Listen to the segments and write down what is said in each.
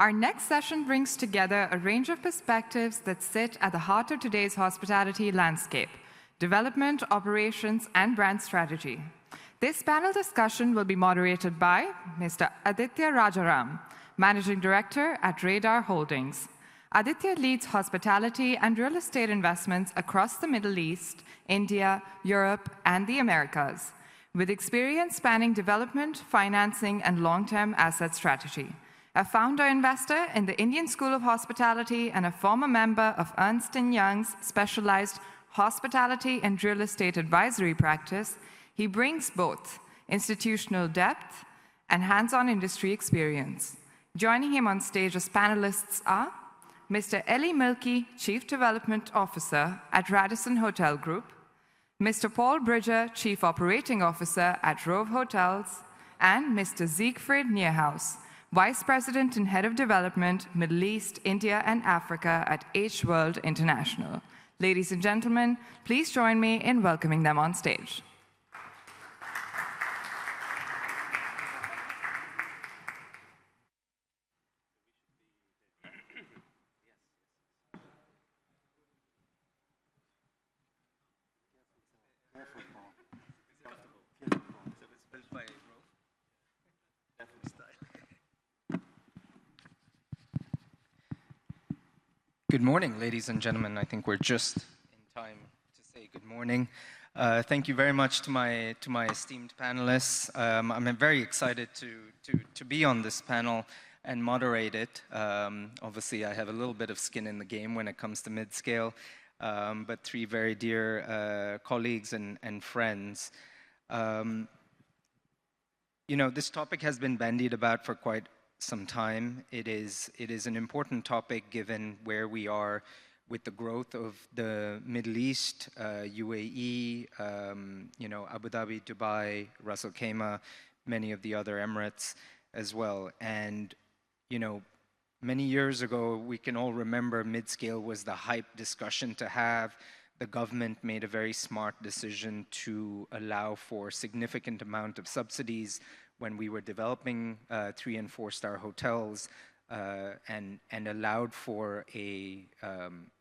Our next session brings together a range of perspectives that sit at the heart of today's hospitality landscape: development, operations, and brand strategy. This panel discussion will be moderated by Mr. Aditya Rajaram, Managing Director at Radar Holdings. Aditya leads hospitality and real estate investments across the Middle East, India, Europe, and the Americas, with experience spanning development, financing, and long-term asset strategy. A founder-investor in the Indian School of Hospitality and a former member of Ernst & Young's specialized hospitality and real estate advisory practice, he brings both institutional depth and hands-on industry experience. Joining him on stage as panelists are Mr. Elie Milky, Chief Development Officer at Radisson Hotel Group, Mr. 𝗱𝗶𝗃𝗃𝗃, Chief Operating Officer at Rove Hotels, and Mr. Siegfried Nierhaus, Vice President and Head of Development, Middle East, India, and Africa at 𝗀𝗏𝗃 International. Ladies and gentlemen, please join me in welcoming them on stage. Good morning, ladies and gentlemen. I think we're just in time to say good morning. Thank you very much to my esteemed panelists. I'm very excited to be on this panel and moderate it. Obviously, I have a little bit of skin in the game when it comes to Midscale, but three very dear colleagues and friends. You know, this topic has been bandied about for quite some time. It is an important topic given where we are with the growth of the Middle East, UAE, you know, Abu Dhabi, Dubai, Ras Al Khaimah, many of the other Emirates as well. And, you know, many years ago, we can all remember Midscale was the hype discussion to have. The government made a very smart decision to allow for significant amount of subsidies when we were developing 3- and 4-star hotels, and allowed for a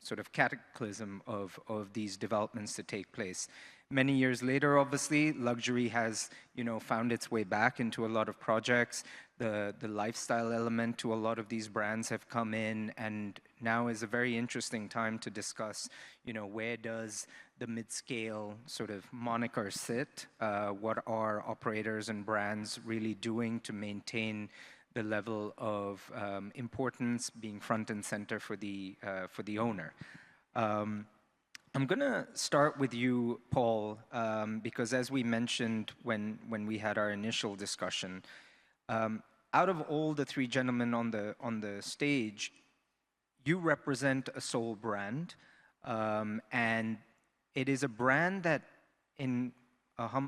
sort of cataclysm of these developments to take place. Many years later, obviously, luxury has, you know, found its way back into a lot of projects. The lifestyle element to a lot of these brands have come in, and now is a very interesting time to discuss, you know, where does the Midscale sort of moniker sit? What are operators and brands really doing to maintain the level of importance being front and center for the owner? I'm gonna start with you, Paul, because as we mentioned when we had our initial discussion, out of all the three gentlemen on the stage, you represent a soul brand, and it is a brand that, in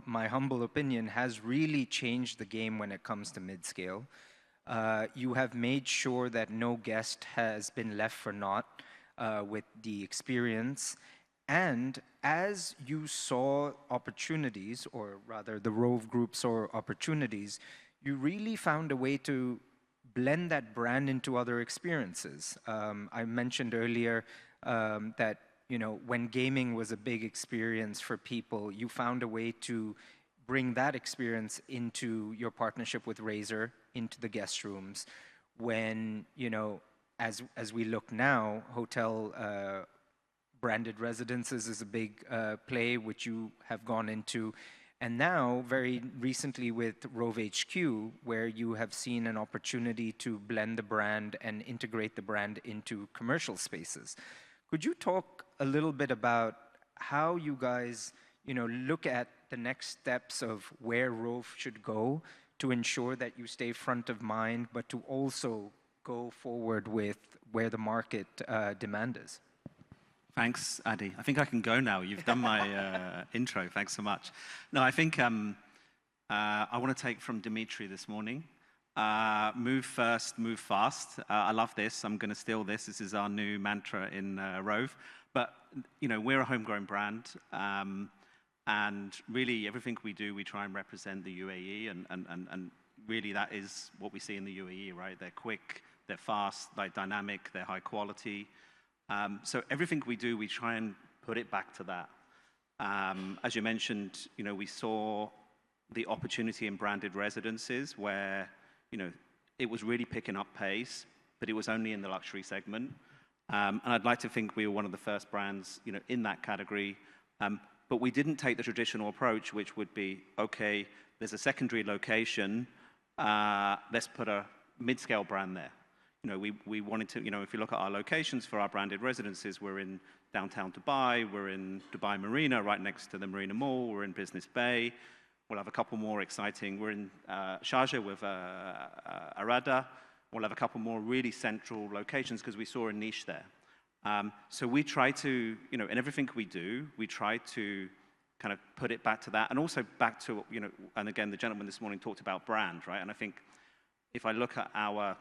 my humble opinion, has really changed the game when it comes to Midscale. You have made sure that no guest has been left for naught with the experience. And as you saw opportunities, or rather the Rove Group saw opportunities, you really found a way to blend that brand into other experiences. I mentioned earlier that, you know, when gaming was a big experience for people, you found a way to bring that experience into your partnership with Razer, into the guest rooms. When, you know, as we look now, hotel branded residences is a big play, which you have gone into. And now, very recently with Rove HQ, where you have seen an opportunity to blend the brand and integrate the brand into commercial spaces. Could you talk a little bit about how you guys, you know, look at the next steps of where Rove should go to ensure that you stay front of mind, but to also go forward with where the market demand is? Thanks, Adi. I think I can go now. You've done my intro. Thanks so much. No, I think I want to take from Dimitri this morning. Move first, move fast. I love this. I'm going to steal this. This is our new mantra in Rove. But, you know, we're a homegrown brand. And really, everything we do, we try and represent the UAE. And really, that is what we see in the UAE, right? They're quick, they're fast, they're dynamic, they're high quality. So everything we do, we try and put it back to that. As you mentioned, we saw the opportunity in branded residences where, it was really picking up pace, but it was only in the luxury segment. And I'd like to think we were one of the first brands, in that category. But we didn't take the traditional approach, which would be, okay, there's a secondary location, let's put a mid-scale brand there. We wanted to, if you look at our locations for our branded residences, we're in downtown Dubai, we're in Dubai Marina, right next to the Marina Mall, we're in Business Bay. We'll have a couple more exciting, we're in Sharjah with Arada. We'll have a couple more really central locations because we saw a niche there. So we try to, in everything we do, we try to kind of put it back to that, and also back to, and again, the gentleman this morning talked about brand, right? And I think if I look at our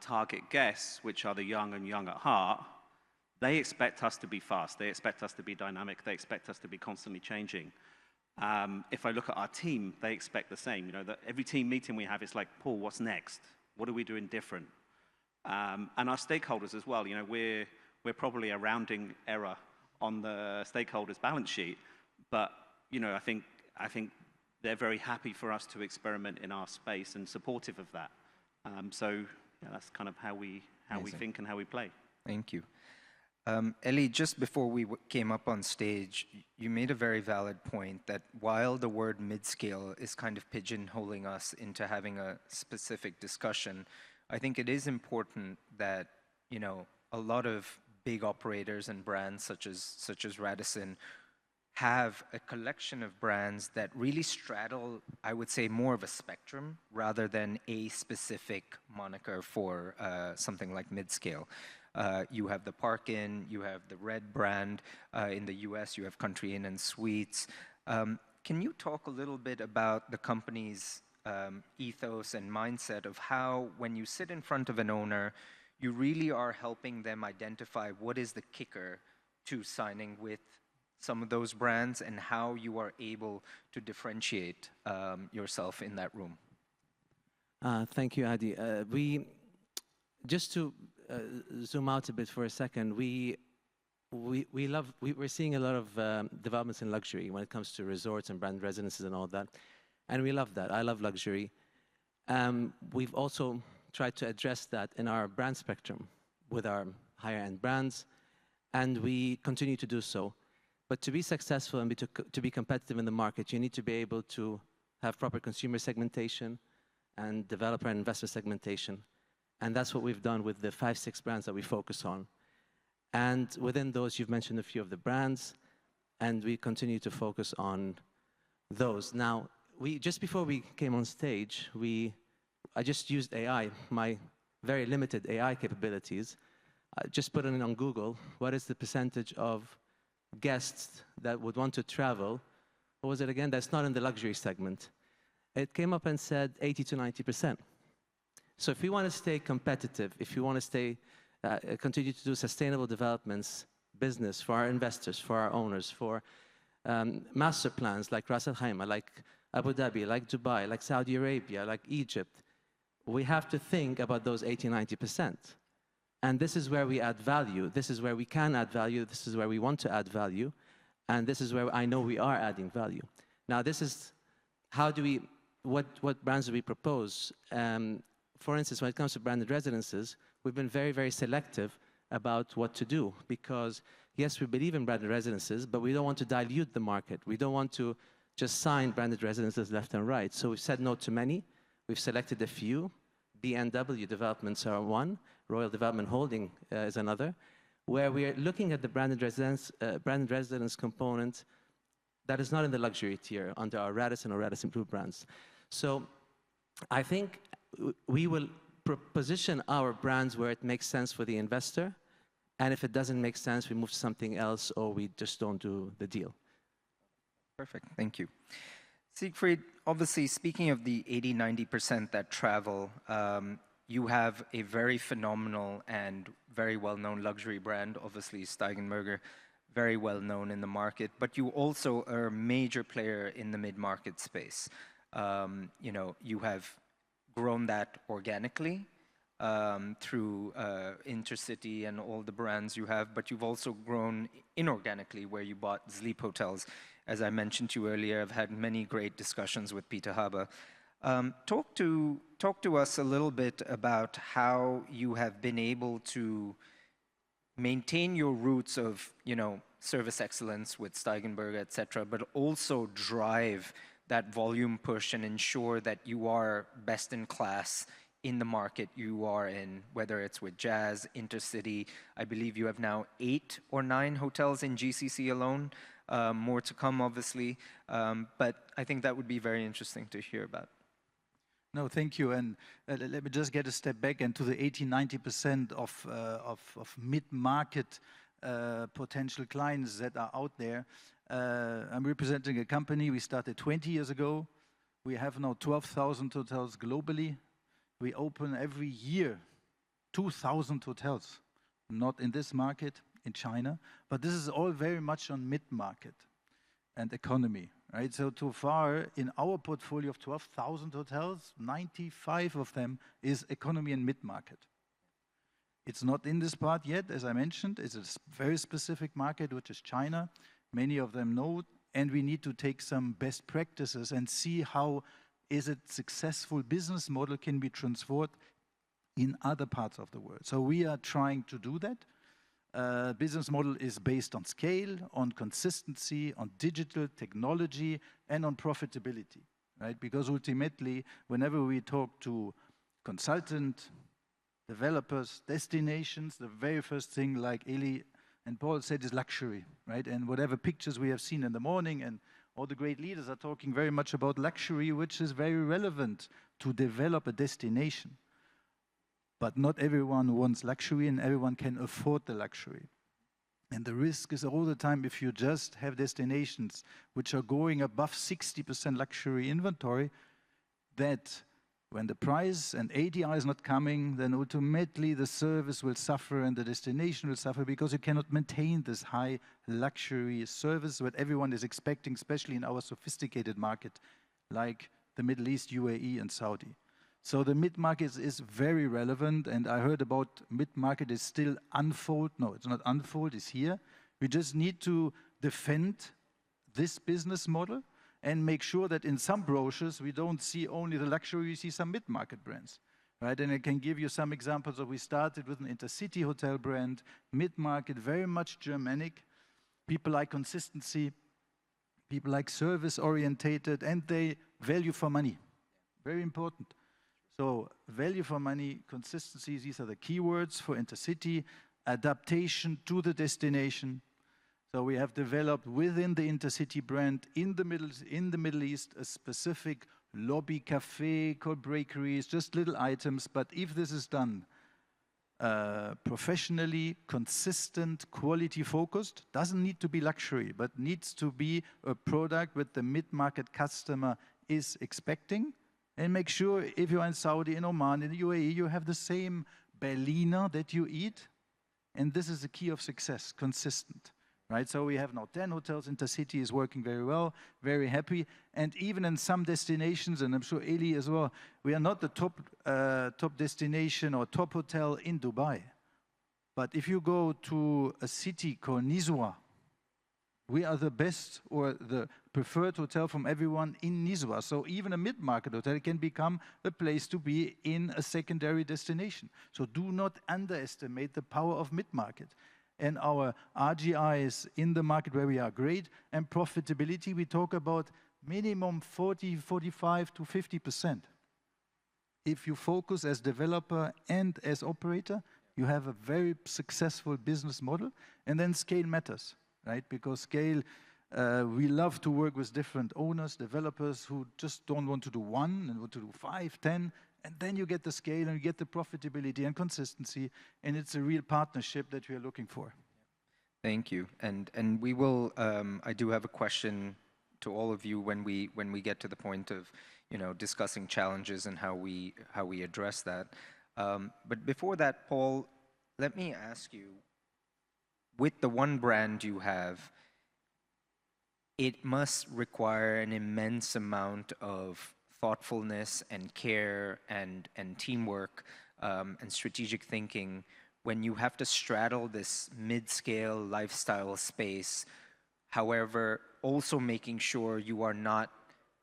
target guests, which are the young and young at heart, they expect us to be fast, they expect us to be dynamic, they expect us to be constantly changing. If I look at our team, they expect the same. That every team meeting we have is like, Paul, what's next? What are we doing different? And our stakeholders as well. We're probably a rounding error on the stakeholders' balance sheet, but I think they're very happy for us to experiment in our space and supportive of that. So that's kind of how we think and how we play. Thank you. Elie, just before we came up on stage, you made a very valid point that while the word mid-scale is kind of pigeonholing us into having a specific discussion, I think it is important that, a lot of big operators and brands such as Radisson have a collection of brands that really straddle, I would say, more of a spectrum rather than a specific moniker for something like mid-scale. You have the Park Inn, you have the Red brand. In the US, you have Country Inn and Suites. Can you talk a little bit about the company's ethos and mindset of how, when you sit in front of an owner, you really are helping them identify what is the kicker to signing with some of those brands and how you are able to differentiate yourself in that room? Thank you, Adi. Just to zoom out a bit for a second, we're seeing a lot of developments in luxury when it comes to resorts and brand residences and all that. And we love that. I love luxury. We've also tried to address that in our brand spectrum with our higher end brands, and we continue to do so. But to be successful and to be competitive in the market, you need to be able to have proper consumer segmentation and developer and investor segmentation. And that's what we've done with the 5-6 brands that we focus on. And within those, you've mentioned a few of the brands, and we continue to focus on those. Now, just before we came on stage, I just used AI, my very limited AI capabilities. I just put it on Google. What is the percentage of guests that would want to travel? What was it again? That's not in the luxury segment. It came up and said 80 to 90%. So if we want to stay competitive, if we want to continue to do sustainable developments, business for our investors, for our owners, for master plans like Ras Al Khaimah, like Abu Dhabi, like Dubai, like Saudi Arabia, like Egypt, we have to think about those 80, 90%. And this is where we add value. This is where we can add value. This is where we want to add value. And this is where I know we are adding value. Now, this is how do we, what brands do we propose? For instance, when it comes to branded residences, we've been very, very selective about what to do because, yes, we believe in branded residences, but we don't want to dilute the market. We don't want to just sign branded residences left and right. So we've said no to many. We've selected a few. B&W developments are one. Royal Development Holding is another, where we are looking at the branded residence component that is not in the luxury tier under our Radisson or Radisson Blue brands. So I think we will position our brands where it makes sense for the investor, and if it doesn't make sense, we move to something else or we just don't do the deal. Perfect, thank you. Siegfried, obviously speaking of the 80–90% that travel, you have a very phenomenal and very well-known luxury brand, obviously Steigenberger, very well-known in the market, but you also are a major player in the mid-market space. You have grown that organically, through Intercity and all the brands you have, but you've also grown inorganically where you bought Sleep Hotels. As I mentioned to you earlier, I've had many great discussions with 𝗃𝗃𝗃𝗃. Talk to us a little bit about how you have been able to maintain your roots of, service excellence with Steigenberger, et cetera, but also drive that volume push and ensure that you are best in class in the market you are in, whether it's with Jazz, Intercity. I believe you have now 8 or 9 hotels in GCC alone, more to come, obviously. But I think that would be very interesting to hear about. No, thank you. And let me just get a step back and to the 80–90% of mid-market potential clients that are out there. I'm representing a company we started 20 years ago. We have now 12,000 hotels globally. We open every year 2,000 hotels, not in this market, in China, but this is all very much on mid-market and economy, right? So far in our portfolio of 12,000 hotels, 95 of them is economy and mid-market. It's not in this part yet, as I mentioned. It's a very specific market, which is China. Many of them know, and we need to take some best practices and see how is it successful business model can be transferred in other parts of the world. So we are trying to do that. Business model is based on scale, on consistency, on digital technology, and on profitability, right? Because ultimately, whenever we talk to consultant, developers, destinations, the very first thing, like Elie and Paul said, is luxury, right? And whatever pictures we have seen in the morning, and all the great leaders are talking very much about luxury, which is very relevant to develop a destination. But not everyone wants luxury and everyone can afford the luxury. And the risk is all the time, if you just have destinations which are going above 60% luxury inventory, that when the price and ADR is not coming, then ultimately the service will suffer and the destination will suffer because you cannot maintain this high luxury service that everyone is expecting, especially in our sophisticated market, like the Middle East, UAE, and Saudi. So the mid-market is very relevant, and I heard about mid-market is still unfold. No, it's not unfold, it's here. We just need to defend this business model and make sure that in some brochures we don't see only the luxury, we see some mid-market brands, right? And I can give you some examples of we started with an Intercity hotel brand, mid-market, very much Germanic. People like consistency, people like service-orientated, and they value for money. Very important. So value for money, consistency, these are the keywords for Intercity, adaptation to the destination. So we have developed within the Intercity brand in the Middle East a specific lobby, cafe, cold bakeries, just little items. But if this is done professionally, consistent, quality focused, doesn't need to be luxury, but needs to be a product that the mid-market customer is expecting. And make sure if you're in Saudi, in Oman, in the UAE, you have the same Berliner that you eat. And this is the key of success, consistent. Right, so we have now 10 hotels. Intercity is working very well, very happy. And even in some destinations, and I'm sure Elie as well, we are not the top destination or top hotel in Dubai. But if you go to a city called Nizwa, we are the best or the preferred hotel from everyone in Nizwa. So even a mid-market hotel can become a place to be in a secondary destination. So do not underestimate the power of mid-market. And our RGIs in the market where we are great, and profitability, we talk about minimum 40, 45 to 50%. If you focus as developer and as operator, you have a very successful business model, and then scale matters, right? Because scale, we love to work with different owners, developers who just don't want to do one and want to do 5, 10, and then you get the scale and you get the profitability and consistency, and it's a real partnership that we are looking for. Thank you. And we will, I do have a question to all of you when we get to the point of, discussing challenges and how we address that. But before that, Paul, let me ask you, with the one brand you have, it must require an immense amount of thoughtfulness and care and teamwork and strategic thinking when you have to straddle this mid-scale lifestyle space, however, also making sure you are not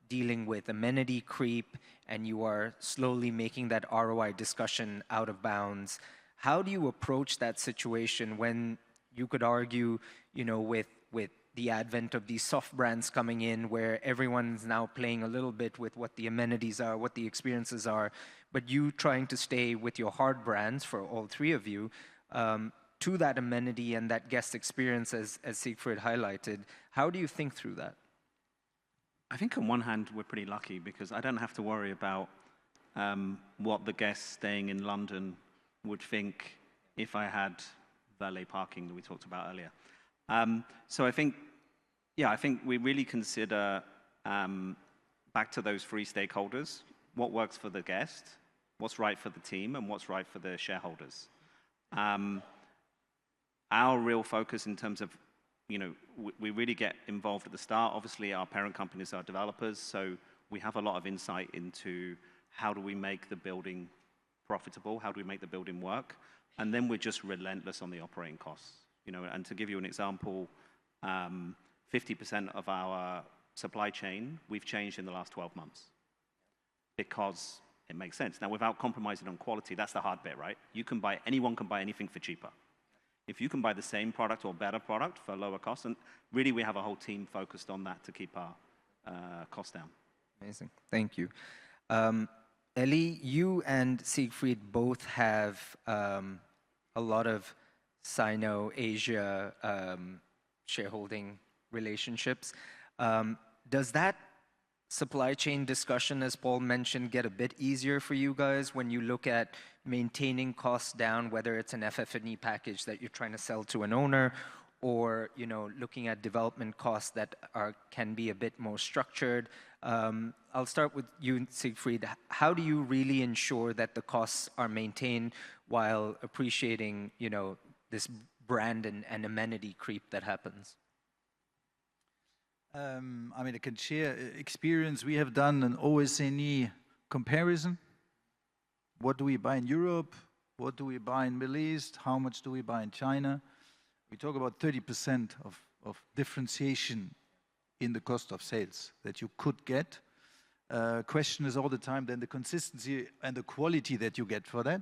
dealing with amenity creep and you are slowly making that ROI discussion out of bounds? How do you approach that situation when you could argue, you know, with the advent of these soft brands coming in where everyone's now playing a little bit with what the amenities are, what the experiences are, but you trying to stay with your hard brands for all three of you to that amenity and that guest experience as Siegfried highlighted. How do you think through that? I think on one hand, we're pretty lucky because I don't have to worry about what the guests staying in London would think if I had valet parking that we talked about earlier. So I think we really consider, back to those three stakeholders, what works for the guest, what's right for the team, and what's right for the shareholders. Our real focus in terms of, you know, we really get involved at the start. Obviously, our parent companies are developers, so we have a lot of insight into how do we make the building profitable, how do we make the building work, and then we're just relentless on the operating costs. You know, and to give you an example, 50% of our supply chain we've changed in the last 12 months because it makes sense. Now, without compromising on quality, that's the hard bit, right? Anyone can buy anything for cheaper. If you can buy the same product or better product for lower cost, and really we have a whole team focused on that to keep our costs down. Amazing, thank you. Elie, you and Siegfried both have a lot of Sino-Asia shareholding relationships. Does that supply chain discussion, as Paul mentioned, get a bit easier for you guys when you look at maintaining costs down, whether it's an FF&E package that you're trying to sell to an owner, or, you know, looking at development costs that can be a bit more structured? I'll start with you, Siegfried. How do you really ensure that the costs are maintained while appreciating, you know, this brand and amenity creep that happens? I mean, I can share experience. We have done an OS&E comparison. What do we buy in Europe? What do we buy in Middle East? How much do we buy in China? We talk about 30% of differentiation in the cost of sales that you could get. Question is all the time then the consistency and the quality that you get for that.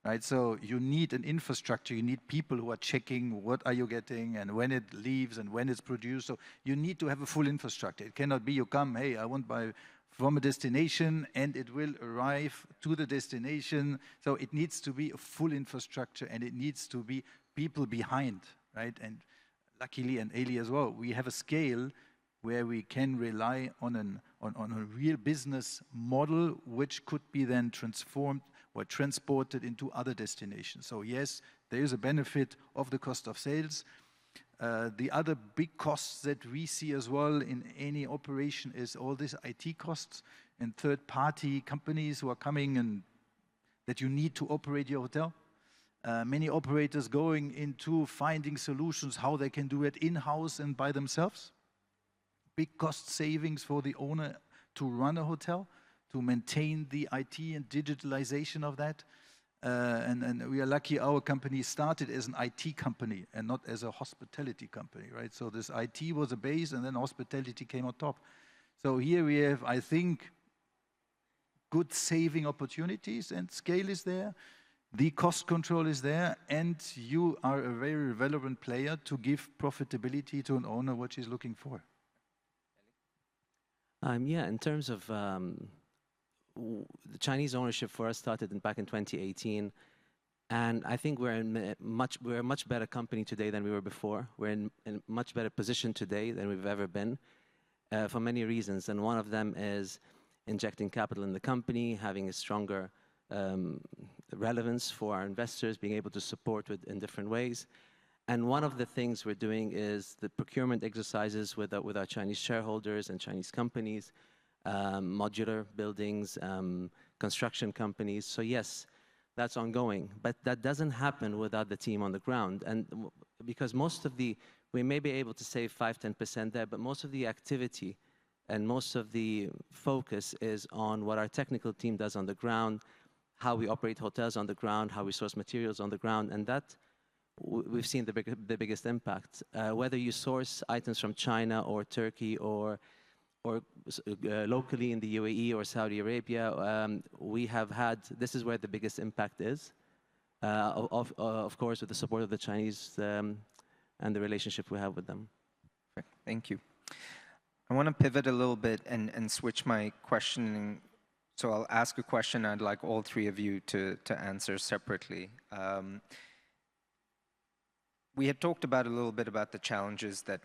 Right, so you need an infrastructure, you need people who are checking what are you getting and when it leaves and when it's produced. So you need to have a full infrastructure. It cannot be you come, hey, I want to buy from a destination and it will arrive to the destination. So it needs to be a full infrastructure and it needs to be people behind, right? And luckily, and Elie as well, we have a scale where we can rely on a real business model which could be then transformed or transported into other destinations. So yes, there is a benefit of the cost of sales. The other big costs that we see as well in any operation is all these IT costs and third-party companies who are coming and that you need to operate your hotel. Many operators going into finding solutions how they can do it in-house and by themselves. Big cost savings for the owner to run a hotel, to maintain the IT and digitalization of that. And we are lucky our company started as an IT company and not as a hospitality company, right? So this IT was a base and then hospitality came on top. So here we have, I think, good saving opportunities and scale is there. The cost control is there and you are a very relevant player to give profitability to an owner what she's looking for. Yeah, in terms of the Chinese ownership for us started back in 2018, and I think we're a much better company today than we were before. We're in a much better position today than we've ever been for many reasons, and one of them is injecting capital in the company, having a stronger relevance for our investors, being able to support in different ways. And one of the things we're doing is the procurement exercises with our Chinese shareholders and Chinese companies, modular buildings, construction companies. So yes, that's ongoing, but that doesn't happen without the team on the ground. And because we may be able to save 5–10% there, but most of the activity and most of the focus is on what our technical team does on the ground, how we operate hotels on the ground, how we source materials on the ground, and that we've seen the biggest impact. Whether you source items from China or Turkey or locally in the UAE or Saudi Arabia, we have had, this is where the biggest impact is. Of course, with the support of the Chinese and the relationship we have with them. Thank you. I want to pivot a little bit and switch my questioning. So I'll ask a question I'd like all three of you to answer separately. We had talked about a little bit about the challenges that,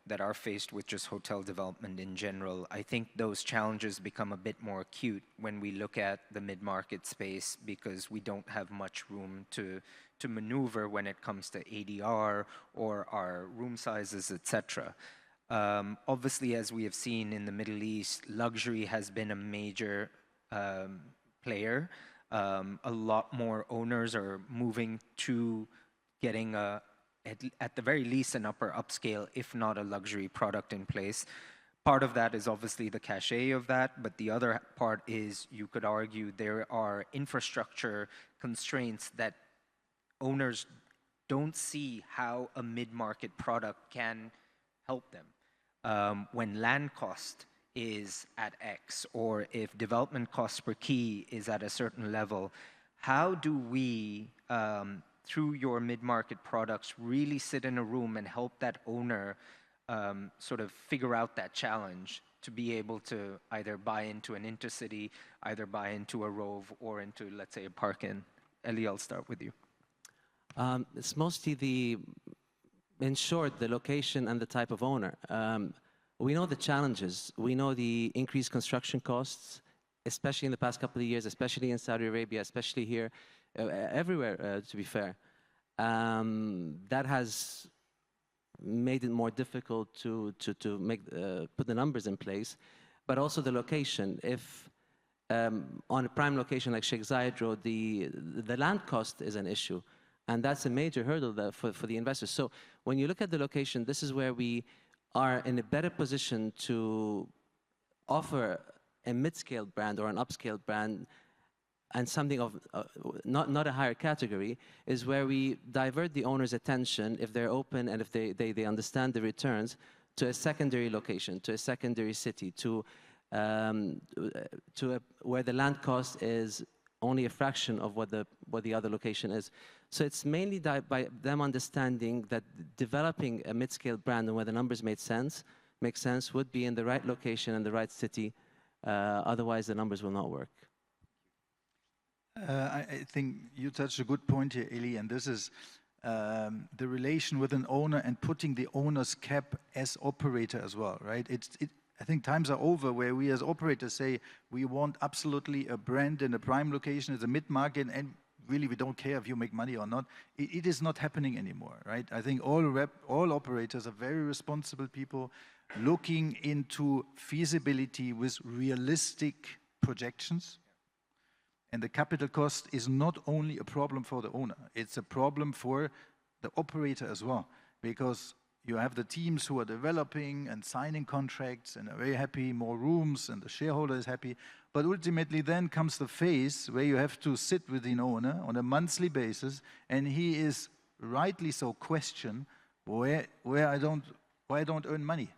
that are faced with just hotel development in general. I think those challenges become a bit more acute when we look at the mid-market space because we don't have much room to maneuver when it comes to ADR or our room sizes, etc. Obviously, as we have seen in the Middle East, luxury has been a major player. A lot more owners are moving to getting at the very least an upper upscale, if not a luxury product in place. Part of that is obviously the cachet of that, but the other part is, you could argue, there are infrastructure constraints that owners don't see how a mid-market product can help them. When land cost is at X, or if development cost per key is at a certain level, how do we, through your mid-market products, really sit in a room and help that owner sort of figure out that challenge to be able to either buy into an intercity, either buy into a Rove or into, let's say, a Park-In? Elie, I'll start with you. It's mostly in short, the location and the type of owner. We know the challenges. We know the increased construction costs, especially in the past couple of years, especially in Saudi Arabia, especially here, everywhere, to be fair. That has made it more difficult to put the numbers in place, but also the location. If on a prime location like Sheikh Zayed Road, the land cost is an issue, and that's a major hurdle for the investors. So when you look at the location, this is where we are in a better position to offer a mid-scale brand or an upscale brand, and something of not a higher category, is where we divert the owner's attention, if they're open and if they understand the returns, to a secondary location, to a secondary city, to where the land cost is only a fraction of what the other location is. So it's mainly by them understanding that developing a mid-scale brand and where the numbers make sense would be in the right location and the right city. Otherwise, the numbers will not work. I think you touched a good point here, Elie, and this is the relation with an owner and putting the owner's cap as operator as well, right? I think times are over where we as operators say we want absolutely a brand in a prime location as a mid-market, and really we don't care if you make money or not. It is not happening anymore, right? I think all operators are very responsible people looking into feasibility with realistic projections. And the capital cost is not only a problem for the owner, it's a problem for the operator as well, because you have the teams who are developing and signing contracts and are very happy, more rooms, and the shareholder is happy. But ultimately then comes the phase where you have to sit with the owner on a monthly basis, and he is rightly so question why I don't earn money,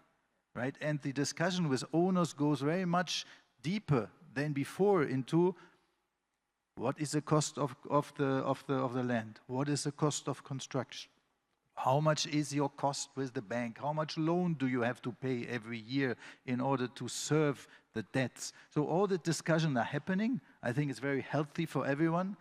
right? And the discussion with owners goes very much deeper than before into what is the cost of the land? What is the cost of construction? How much is your cost with the bank? How much loan do you have to pay every year in order to serve the debts? So all the discussions are happening. I think it's very healthy for everyone.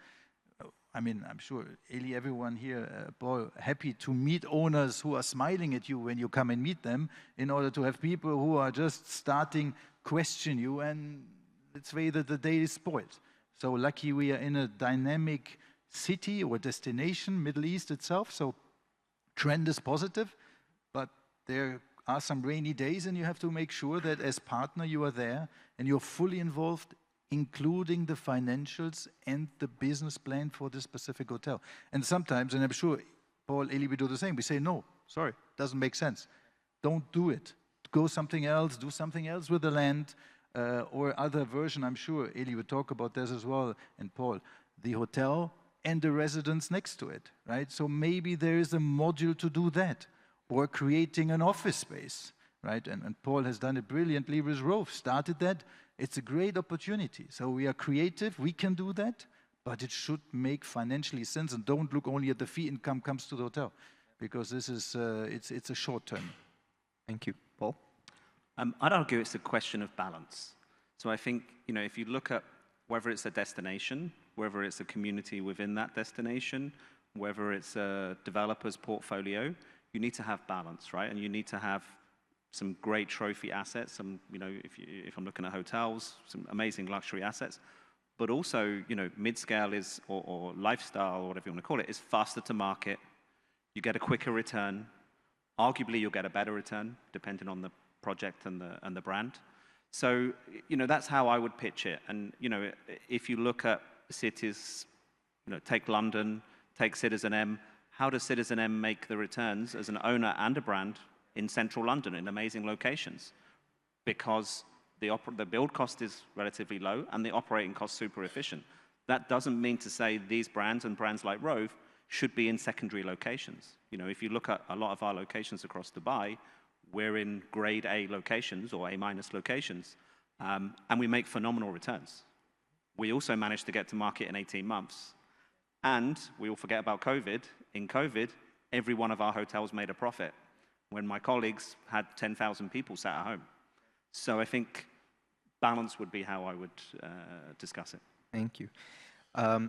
I mean, I'm sure, Elie, everyone here, Paul, happy to meet owners who are smiling at you when you come and meet them, in order to have people who are just starting question you, and it's way that the day is spoiled. So lucky we are in a dynamic city or destination, Middle East itself, so trend is positive, but there are some rainy days, and you have to make sure that as partner you are there and you're fully involved, including the financials and the business plan for this specific hotel. And sometimes, and I'm sure Paul, Elie, we do the same, we say, no, sorry, doesn't make sense. Don't do it. Go something else, do something else with the land. or other version, I'm sure Elie will talk about this as well, and Paul, the hotel and the residence next to it, right? So maybe there is a module to do that, or creating an office space, right? And Paul has done it brilliantly with Rove, started that. It's a great opportunity. So we are creative, we can do that, but it should make financially sense, and don't look only at the fee income comes to the hotel, because this is, it's a short term. Thank you. Paul? I'd argue it's a question of balance. So I think, you know, if you look at whether it's a destination, whether it's a community within that destination, whether it's a developer's portfolio, you need to have balance, right? And you need to have some great trophy assets, some, you know, if I'm looking at hotels, some amazing luxury assets, but also, you know, mid-scale is, or lifestyle, or whatever you want to call it, is faster to market. You get a quicker return. Arguably, you'll get a better return, depending on the project and the brand. So, you know, that's how I would pitch it. And, you know, if you look at cities, you know, take London, take Citizen M, how does Citizen M make the returns as an owner and a brand in central London in amazing locations? Because the build cost is relatively low and the operating cost super efficient. That doesn't mean to say these brands and brands like Rove should be in secondary locations. You know, if you look at a lot of our locations across Dubai, we're in grade A locations or A- locations, and we make phenomenal returns. We also managed to get to market in 18 months. And we all forget about COVID. In COVID, every one of our hotels made a profit when my colleagues had 10,000 people sat at home. So I think balance would be how I would discuss it. Thank you.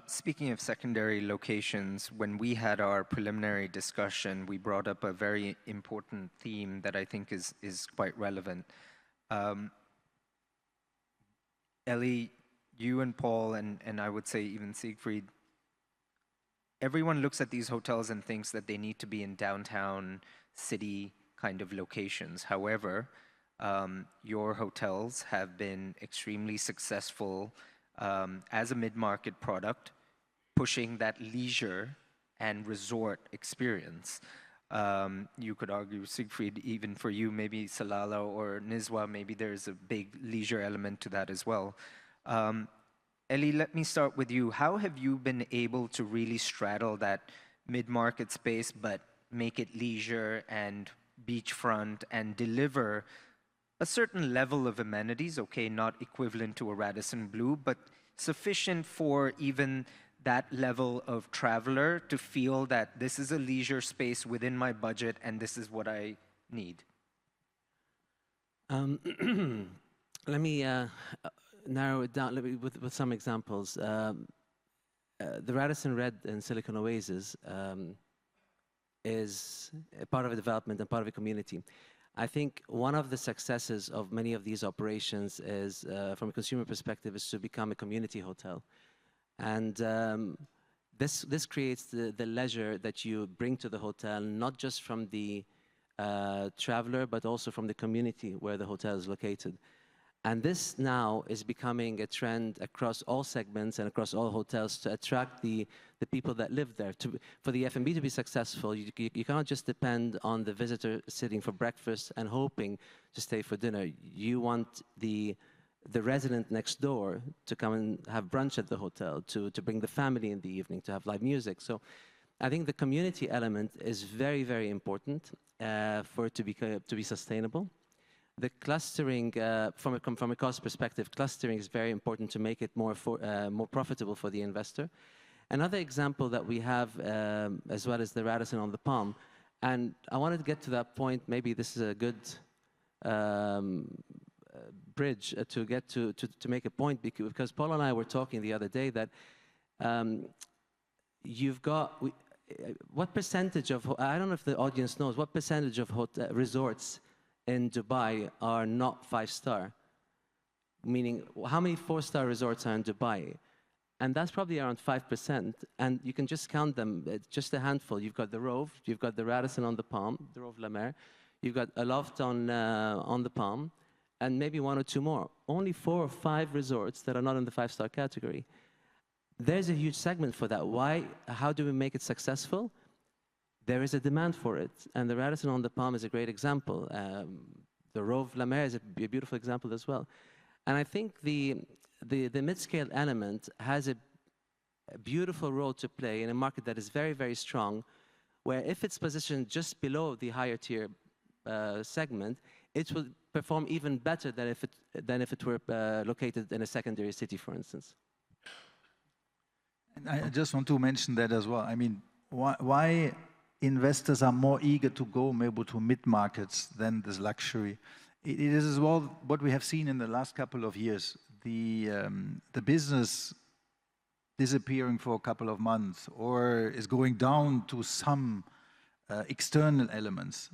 Speaking of secondary locations, when we had our preliminary discussion, we brought up a very important theme that I think is quite relevant. Elie, you and Paul, and I would say even Siegfried, everyone looks at these hotels and thinks that they need to be in downtown city kind of locations. However, your hotels have been extremely successful as a mid-market product, pushing that leisure and resort experience. You could argue, Siegfried, even for you, maybe Salalah or Nizwa, maybe there's a big leisure element to that as well. Elie, let me start with you. How have you been able to really straddle that mid-market space, but make it leisure and beachfront and deliver a certain level of amenities, okay, not equivalent to a Radisson Blu, but sufficient for even that level of traveler to feel that this is a leisure space within my budget and this is what I need? Let me narrow it down with some examples. The Radisson Red in Silicon Oasis is a part of a development and part of a community. I think one of the successes of many of these operations is, from a consumer perspective, is to become a community hotel. And this creates the leisure that you bring to the hotel, not just from the traveler, but also from the community where the hotel is located. And this now is becoming a trend across all segments and across all hotels to attract the people that live there. For the F&B to be successful, you cannot just depend on the visitor sitting for breakfast and hoping to stay for dinner. You want the resident next door to come and have brunch at the hotel, to bring the family in the evening, to have live music. So I think the community element is very, very important for it to be sustainable. The clustering, from a cost perspective, clustering is very important to make it more profitable for the investor. Another example that we have, as well as the Radisson on the Palm, and I wanted to get to that point, maybe this is a good bridge to get to make a point, because Paul and I were talking the other day that what percentage of, I don't know if the audience knows, what percentage of resorts in Dubai are not 5-star, meaning how many 4-star resorts are in Dubai? And that's probably around 5%, and you can just count them, it's just a handful. You've got the Rove, you've got the Radisson on the Palm, the Rove La Mer, you've got a Loft on the Palm, and maybe 1 or 2 more. Only 4 or 5 resorts that are not in the 5-star category. There's a huge segment for that. Why? How do we make it successful? There is a demand for it, and the Radisson on the Palm is a great example. The Rove La Mer is a beautiful example as well. And I think the mid-scale element has a beautiful role to play in a market that is very, very strong, where if it's positioned just below the higher tier segment, it will perform even better than if it were located in a secondary city, for instance. And I just want to mention that as well. I mean, why investors are more eager to go maybe to mid-markets than this luxury. It is as well what we have seen in the last couple of years. The business disappearing for a couple of months or is going down to some external elements.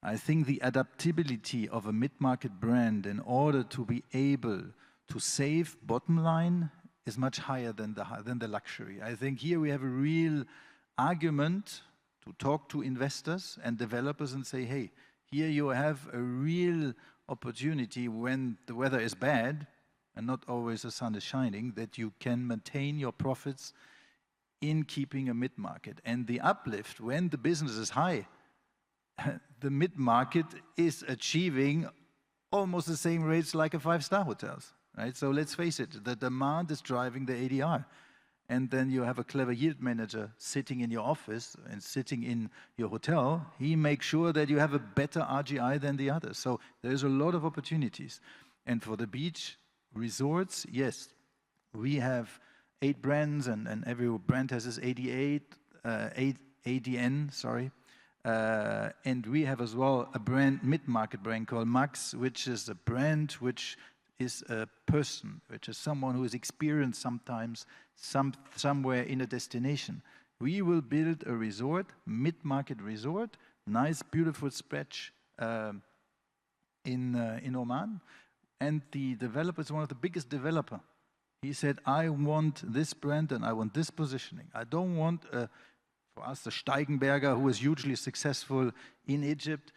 I think the adaptability of a mid-market brand in order to be able to save bottom line is much higher than the luxury. I think here we have a real argument to talk to investors and developers and say, hey, here you have a real opportunity when the weather is bad and not always the sun is shining, that you can maintain your profits in keeping a mid-market. And the uplift when the business is high, the mid-market is achieving almost the same rates like a five-star hotels, right? So let's face it, the demand is driving the ADR. And then you have a clever yield manager sitting in your office and sitting in your hotel. He makes sure that you have a better RGI than the others. So there's a lot of opportunities. And for the beach resorts, yes, we have 8 brands and every brand has its ADN, sorry. And we have as well a brand, mid-market brand called Max, which is a brand which is a person, which is someone who is experienced sometimes somewhere in a destination. We will build a resort, mid-market resort, nice, beautiful stretch in Oman. And the developer is one of the biggest developer. He said, I want this brand and I want this positioning. I don't want, for us, the 𝗃𝗹𝗃𝗃𝗃, who is hugely successful in Egypt,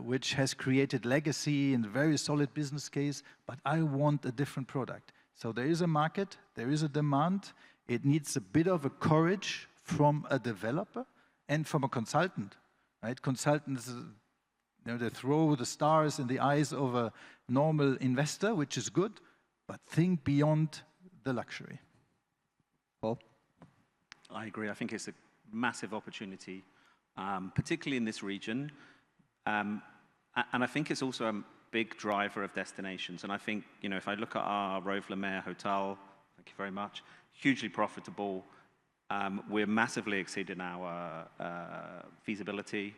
which has created legacy and very solid business case, but I want a different product. So there is a market, there is a demand. It needs a bit of a courage from a developer and from a consultant, right? Consultants, you know, they throw the stars in the eyes of a normal investor, which is good, but think beyond the luxury. Paul? I agree. I think it's a massive opportunity, particularly in this region. And I think it's also a big driver of destinations. And I think, you know, if I look at our Rove Le Maire hotel, thank you very much, hugely profitable. We're massively exceeding our feasibility.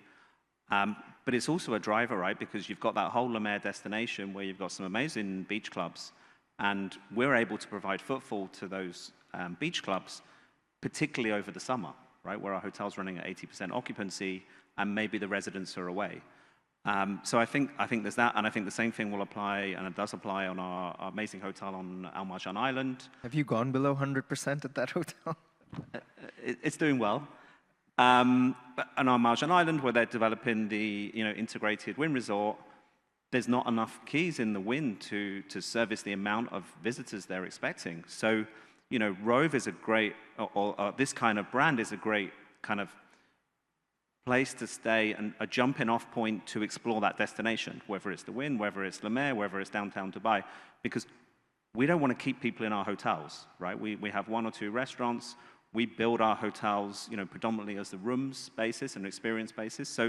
But it's also a driver, right? Because you've got that whole Le Maire destination where you've got some amazing beach clubs. And we're able to provide footfall to those beach clubs, particularly over the summer, right? Where our hotel's running at 80% occupancy and maybe the residents are away. So I think there's that, and I think the same thing will apply, and it does apply on our amazing hotel on Al Marjan Island. Have you gone below 100% at that hotel? It's doing well. And on Marjan Island, where they're developing the integrated wind resort, there's not enough keys in the wind to service the amount of visitors they're expecting. So, you know, Rove is a great, or this kind of brand is a great kind of place to stay and a jumping off point to explore that destination, whether it's the Wynn, whether it's Le Maire, whether it's downtown Dubai, because we don't want to keep people in our hotels, right? We have 1 or 2 restaurants. We build our hotels, you know, predominantly as the rooms basis and experience basis. So,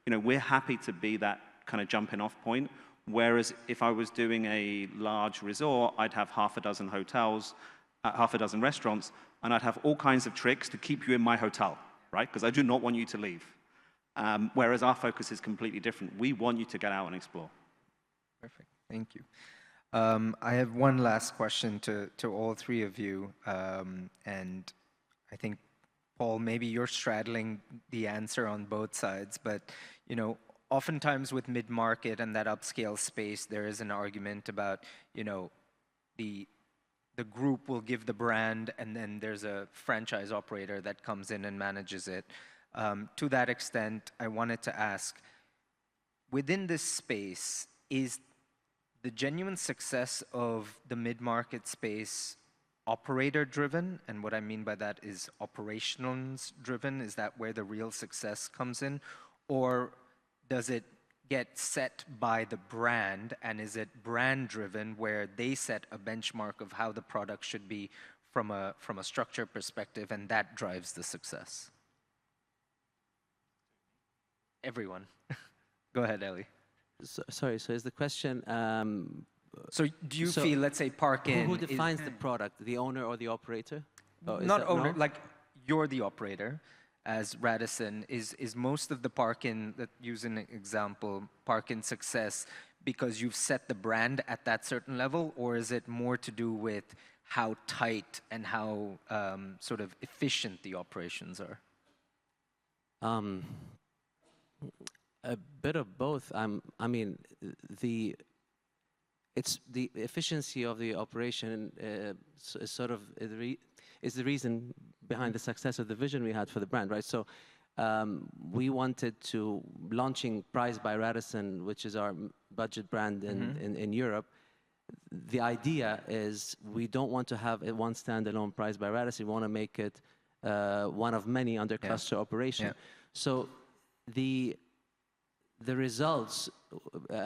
you know, we're happy to be that kind of jumping off point. Whereas if I was doing a large resort, I'd have half a dozen hotels, half a dozen restaurants, and I'd have all kinds of tricks to keep you in my hotel, right? Because I do not want you to leave. Whereas our focus is completely different. We want you to get out and explore. Perfect, thank you. I have one last question to all 3 of you. And I think, Paul, maybe you're straddling the answer on both sides, but, you know, oftentimes with mid-market and that upscale space, there is an argument about, you know, the group will give the brand and then there's a franchise operator that comes in and manages it. To that extent, I wanted to ask, within this space, is the genuine success of the mid-market space operator-driven? And what I mean by that is operations-driven. Is that where the real success comes in? Or does it get set by the brand, and is it brand driven where they set a benchmark of how the product should be from a structure perspective, and that drives the success? Everyone. Go ahead, Elie. Sorry, so is the question... so do you feel, let's say, Park-In... Who defines the product, the owner or the operator? Not owner, no? Like you're the operator as Radisson. Is most of the Park-In, that use an example, Park-In success because you've set the brand at that certain level, or is it more to do with how tight and how sort of efficient the operations are? A bit of both. I mean, it's the efficiency of the operation is the reason behind the success of the vision we had for the brand, right? So we wanted to, launching Price by Radisson, which is our budget brand in Europe, the idea is we don't want to have one standalone Price by Radisson. We want to make it one of many under cluster operation. So the results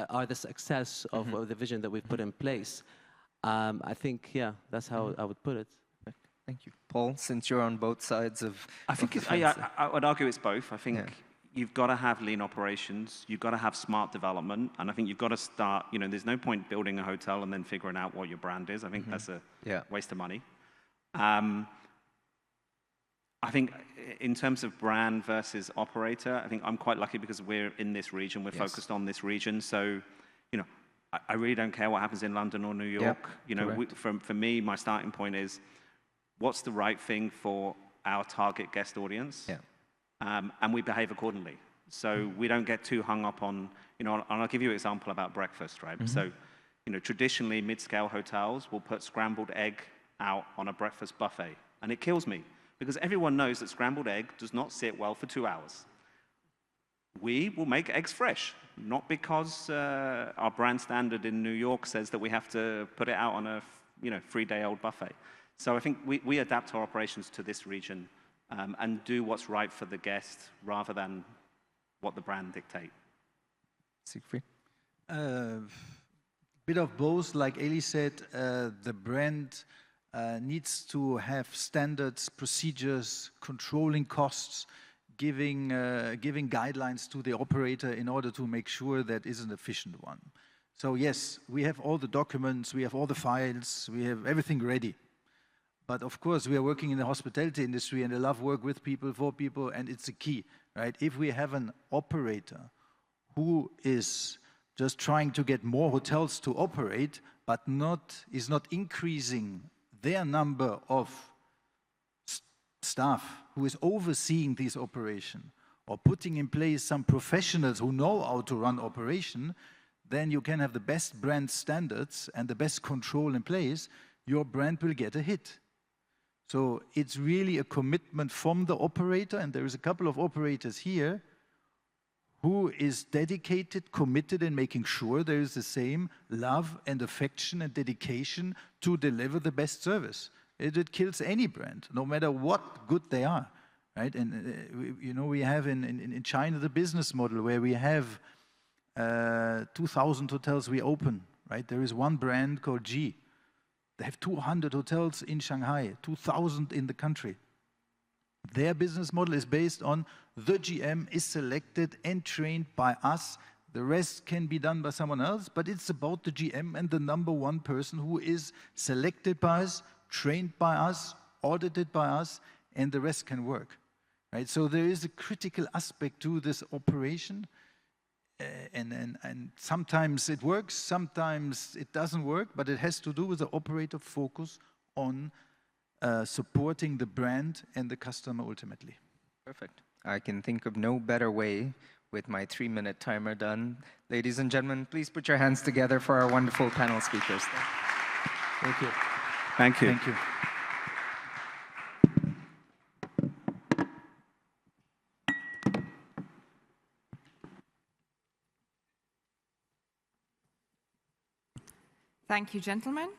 are the success of the vision that we've put in place. I think, yeah, that's how I would put it. Thank you. Paul, since you're on both sides of... I think I would argue it's both. I think you've got to have lean operations, you've got to have smart development, and I think you've got to start, you know, there's no point building a hotel and then figuring out what your brand is. I think that's a waste of money. I think in terms of brand versus operator, I think I'm quite lucky because we're in this region, we're focused on this region. So, you know, I really don't care what happens in London or New York. You know, for me, my starting point is what's the right thing for our target guest audience? And we behave accordingly. So we don't get too hung up on, you know, and I'll give you an example about breakfast, right? So, you know, traditionally mid-scale hotels will put scrambled egg out on a breakfast buffet, and it kills me. Because everyone knows that scrambled egg does not sit well for 2 hours. We will make eggs fresh, not because our brand standard in New York says that we have to put it out on a 3-day-old buffet. So I think we adapt our operations to this region and do what's right for the guest rather than what the brand dictate. Siegfried? Bit of both, like Elie said, the brand needs to have standards, procedures, controlling costs, giving guidelines to the operator in order to make sure that is an efficient one. So yes, we have all the documents, we have all the files, we have everything ready. But of course, we are working in the hospitality industry and I love work with people, for people, and it's a key, right? If we have an operator who is just trying to get more hotels to operate, but is not increasing their number of staff who is overseeing this operation or putting in place some professionals who know how to run operation, then you can have the best brand standards and the best control in place, your brand will get a hit. So it's really a commitment from the operator, and there is a couple of operators here who is dedicated, committed in making sure there is the same love and affection and dedication to deliver the best service. It kills any brand, no matter what good they are, right? And you know, we have in China the business model where we have 2,000 hotels we open, right? There is one brand called 𝗀. They have 200 hotels in Shanghai, 2,000 in the country. Their business model is based on the GM is selected and trained by us. The rest can be done by someone else, but it's about the GM and the #1 person who is selected by us, trained by us, audited by us, and the rest can work, right? So there is a critical aspect to this operation, and sometimes it works, sometimes it doesn't work, but it has to do with the operator focus on supporting the brand and the customer ultimately. Perfect. I can think of no better way with my 3-minute timer done. Ladies and gentlemen, please put your hands together for our wonderful panel speakers. Thank you. Thank you. Thank you. Thank you, gentlemen.